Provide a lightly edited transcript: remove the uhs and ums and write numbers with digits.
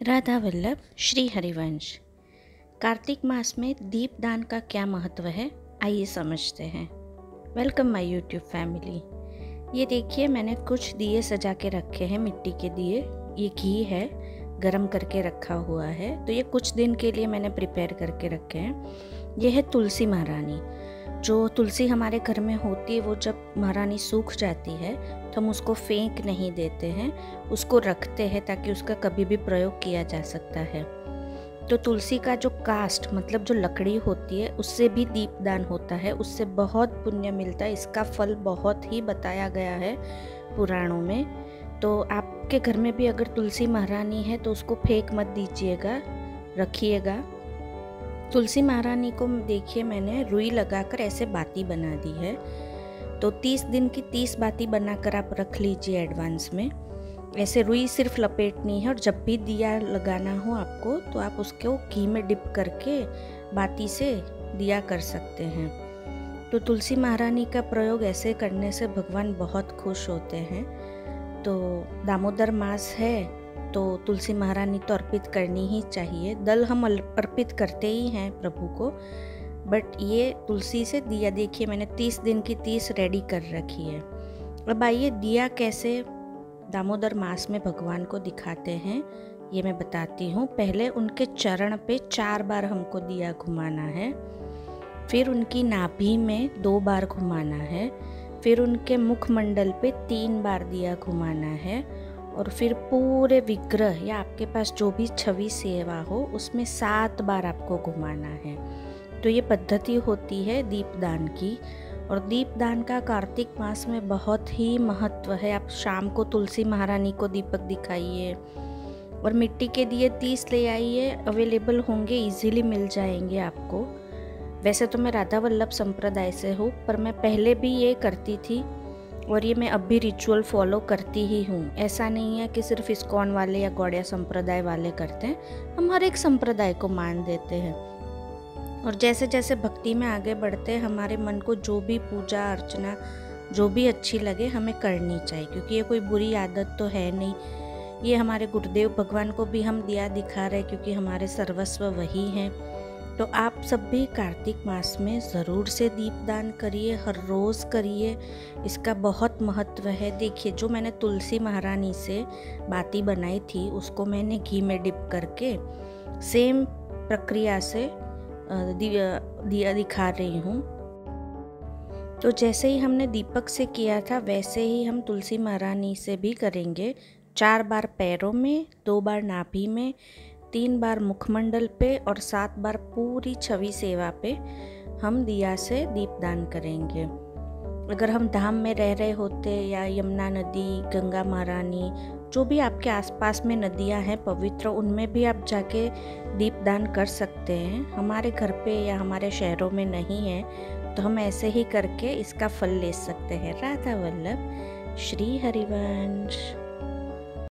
राधा वल्लभ श्री हरिवंश। कार्तिक मास में दीपदान का क्या महत्व है, आइए समझते हैं। Welcome my YouTube family. ये देखिए, मैंने कुछ दिए सजा के रखे हैं, मिट्टी के दिए। ये घी है, गरम करके रखा हुआ है, तो ये कुछ दिन के लिए मैंने प्रिपेयर करके रखे हैं। ये है तुलसी महारानी। जो तुलसी हमारे घर में होती है, वो जब महारानी सूख जाती है तो हम उसको फेंक नहीं देते हैं, उसको रखते हैं ताकि उसका कभी भी प्रयोग किया जा सकता है। तो तुलसी का जो कास्ट मतलब जो लकड़ी होती है, उससे भी दीपदान होता है, उससे बहुत पुण्य मिलता है। इसका फल बहुत ही बताया गया है पुराणों में। तो आपके घर में भी अगर तुलसी महारानी है तो उसको फेंक मत दीजिएगा, रखिएगा। तुलसी महारानी को देखिए, मैंने रुई लगाकर ऐसे बाती बना दी है। तो 30 दिन की 30 बाती बनाकर आप रख लीजिए एडवांस में। ऐसे रुई सिर्फ लपेटनी है, और जब भी दिया लगाना हो आपको तो आप उसको घी में डिप करके बाती से दिया कर सकते हैं। तो तुलसी महारानी का प्रयोग ऐसे करने से भगवान बहुत खुश होते हैं। तो दामोदर मास है तो तुलसी महारानी तो अर्पित करनी ही चाहिए। दल हम अर्पित करते ही हैं प्रभु को, बट ये तुलसी से दिया देखिए, मैंने 30 दिन की 30 रेडी कर रखी है। अब आइए दिया कैसे दामोदर मास में भगवान को दिखाते हैं, ये मैं बताती हूँ। पहले उनके चरण पे 4 बार हमको दिया घुमाना है, फिर उनकी नाभि में 2 बार घुमाना है, फिर उनके मुखमंडल पे 3 बार दिया घुमाना है, और फिर पूरे विग्रह या आपके पास जो भी छवि सेवा हो उसमें 7 बार आपको घुमाना है। तो ये पद्धति होती है दीपदान की। और दीपदान का कार्तिक मास में बहुत ही महत्व है। आप शाम को तुलसी महारानी को दीपक दिखाइए, और मिट्टी के दिए 30 ले आइए, अवेलेबल होंगे, इजीली मिल जाएंगे आपको। वैसे तो मैं राधा वल्लभ संप्रदाय से हूँ, पर मैं पहले भी ये करती थी और ये मैं अब भी रिचुअल फॉलो करती ही हूँ। ऐसा नहीं है कि सिर्फ इस्कॉन वाले या गौड़िया संप्रदाय वाले करते हैं, हम हर एक संप्रदाय को मान देते हैं। और जैसे जैसे भक्ति में आगे बढ़ते हैं, हमारे मन को जो भी पूजा अर्चना जो भी अच्छी लगे हमें करनी चाहिए, क्योंकि ये कोई बुरी आदत तो है नहीं। ये हमारे गुरुदेव भगवान को भी हम दिया दिखा रहे हैं, क्योंकि हमारे सर्वस्व वही हैं। तो आप सब भी कार्तिक मास में ज़रूर से दीपदान करिए, हर रोज़ करिए, इसका बहुत महत्व है। देखिए, जो मैंने तुलसी महारानी से बाती बनाई थी उसको मैंने घी में डिप करके सेम प्रक्रिया से दिया दिखा रही हूँ। तो जैसे ही हमने दीपक से किया था वैसे ही हम तुलसी महारानी से भी करेंगे। 4 बार पैरों में, 2 बार नाभि में, 3 बार मुखमंडल पे और 7 बार पूरी छवि सेवा पे हम दिया से दीपदान करेंगे। अगर हम धाम में रह रहे होते या यमुना नदी, गंगा महारानी, जो भी आपके आसपास में नदियां हैं पवित्र, उनमें भी आप जाके दीपदान कर सकते हैं। हमारे घर पे या हमारे शहरों में नहीं है, तो हम ऐसे ही करके इसका फल ले सकते हैं। राधा वल्लभ श्री हरिवंश।